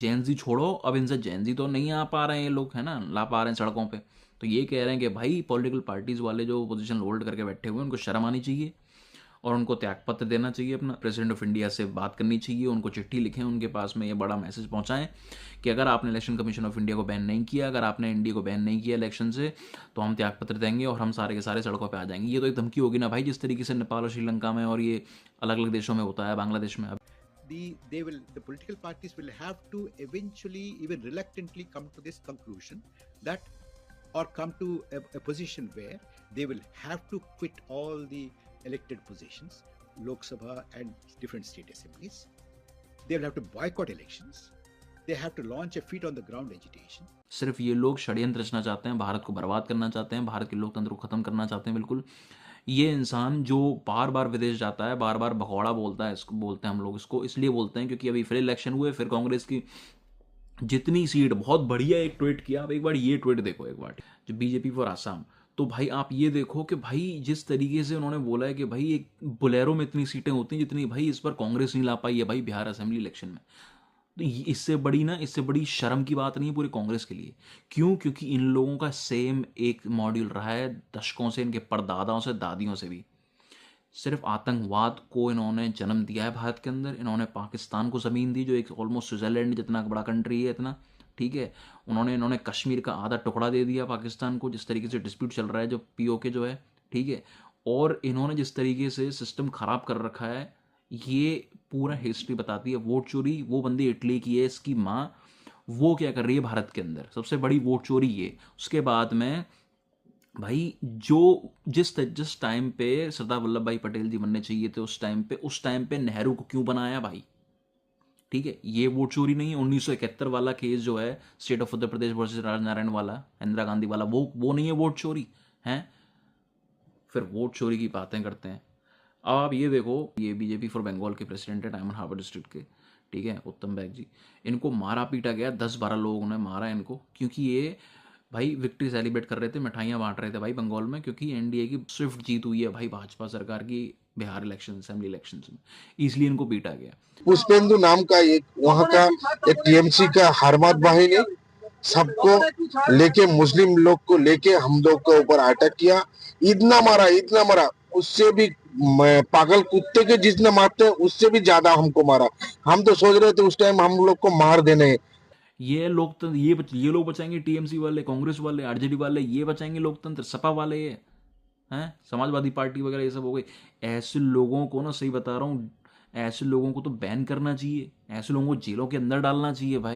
जेन ज़ी छोड़ो, अब इनसे जेन ज़ी तो नहीं आ पा रहे हैं ये लोग, है ना, ला पा रहे हैं सड़कों पे। तो ये कह रहे हैं कि भाई पॉलिटिकल पार्टीज़ वाले जो पोजीशन होल्ड करके बैठे हुए हैं उनको शर्म आनी चाहिए और उनको त्यागपत्र देना चाहिए अपना। प्रेसिडेंट ऑफ इंडिया से बात करनी चाहिए, उनको चिट्ठी लिखें, उनके पास में ये बड़ा मैसेज पहुंचाएं कि अगर आपने इलेक्शन कमीशन ऑफ इंडिया को बैन नहीं किया, अगर आपने इंडिया को बैन नहीं किया इलेक्शन से, तो हम त्यागपत्र देंगे और हम सारे के सारे सड़कों पर आ जाएंगे। ये तो एक धमकी होगी ना भाई, जिस तरीके से नेपाल और श्रीलंका में और ये अलग अलग देशों में होता है, बांग्लादेश में। The political parties will have to eventually, even reluctantly, come to this conclusion that, or come to a position where they will have to quit all the elected positions, Lok Sabha and different state assemblies. They will have to boycott elections. They have to launch a feet on the ground agitation. सिर्फ ये लोग षड्यंत्र रचना चाहते हैं, भारत को बर्बाद करना चाहते हैं, भारत के लोकतंत्र को ख़त्म करना चाहते हैं। बिल्कुल ये इंसान जो बार बार विदेश जाता है, बार बार भगौड़ा बोलता है, इसको बोलते हैं हम लोग, इसको इसलिए बोलते हैं क्योंकि अभी फिर इलेक्शन हुए, फिर कांग्रेस की जितनी सीट, बहुत बढ़िया एक ट्वीट किया। आप एक बार ये ट्वीट देखो, एक बार जो बीजेपी फॉर आसाम, तो भाई आप ये देखो कि भाई जिस तरीके से उन्होंने बोला है कि भाई एक बुलेरो में इतनी सीटें होती हैं जितनी भाई इस पर कांग्रेस नहीं ला पाई है भाई बिहार असेंबली इलेक्शन में। तो इससे बड़ी ना, इससे बड़ी शर्म की बात नहीं है पूरे कांग्रेस के लिए। क्यों? क्योंकि इन लोगों का सेम एक मॉड्यूल रहा है दशकों से, इनके परदादाओं से, दादियों से भी। सिर्फ आतंकवाद को इन्होंने जन्म दिया है भारत के अंदर। इन्होंने पाकिस्तान को ज़मीन दी जो एक ऑलमोस्ट स्विट्ज़रलैंड जितना बड़ा कंट्री है, इतना, ठीक है। इन्होंने कश्मीर का आधा टुकड़ा दे दिया पाकिस्तान को, जिस तरीके से डिस्प्यूट चल रहा है जो पीओके जो है, ठीक है। और इन्होंने जिस तरीके से सिस्टम ख़राब कर रखा है, ये पूरा हिस्ट्री बताती है। वोट चोरी वो बंदी इटली की है, इसकी माँ, वो क्या कर रही है भारत के अंदर, सबसे बड़ी वोट चोरी ये। उसके बाद में भाई जो जिस टाइम पे सरदार वल्लभ भाई पटेल जी बनने चाहिए थे, उस टाइम पे नेहरू को क्यों बनाया भाई, ठीक है। ये वोट चोरी नहीं है। 1971 वाला केस जो है state of Uttar Pradesh versus Rajnarayan वाला, इंदिरा गांधी वाला, वो नहीं है वोट चोरी है। फिर वोट चोरी की बातें करते हैं। अब आप ये देखो, ये बीजेपी फॉर बंगाल के प्रेसिडेंट है, डायमंड हार्बर डिस्ट्रिक्ट के, ठीक है, उत्तम बैग जी। इनको मारा पीटा गया, 10-12 लोगों ने मारा इनको, क्योंकि ये भाई विक्ट्री सेलिब्रेट कर रहे थे, मिठाइयाँ बांट रहे थे भाई बंगाल में, क्योंकि एनडीए की स्विफ्ट जीत हुई है भाई भाजपा सरकार की बिहार इलेक्शन, असेंबली इलेक्शन में, इसलिए इनको पीटा गया। पुष्पेंदु नाम का एक वहाँ का एक टीएमसी का हारमात वाहिनी सबको लेके, मुस्लिम लोग को लेके हम लोग के ऊपर अटैक किया, इतना मारा, उससे भी पागल कुत्ते के जितना मारते हैं उससे भी ज्यादा हमको मारा। हम तो सोच रहे थे उस टाइम हम लोग को मार देने। ये लोकतंत्र, ये लोग बचाएंगे, टीएमसी वाले, कांग्रेस वाले, आरजेडी वाले, ये बचाएंगे लोकतंत्र, सपा वाले ये हैं, समाजवादी पार्टी वगैरह ये सब हो गई। ऐसे लोगों को ना, सही बता रहा हूँ, ऐसे लोगों को तो बैन करना चाहिए, ऐसे लोगों को जेलों के अंदर डालना चाहिए भाई।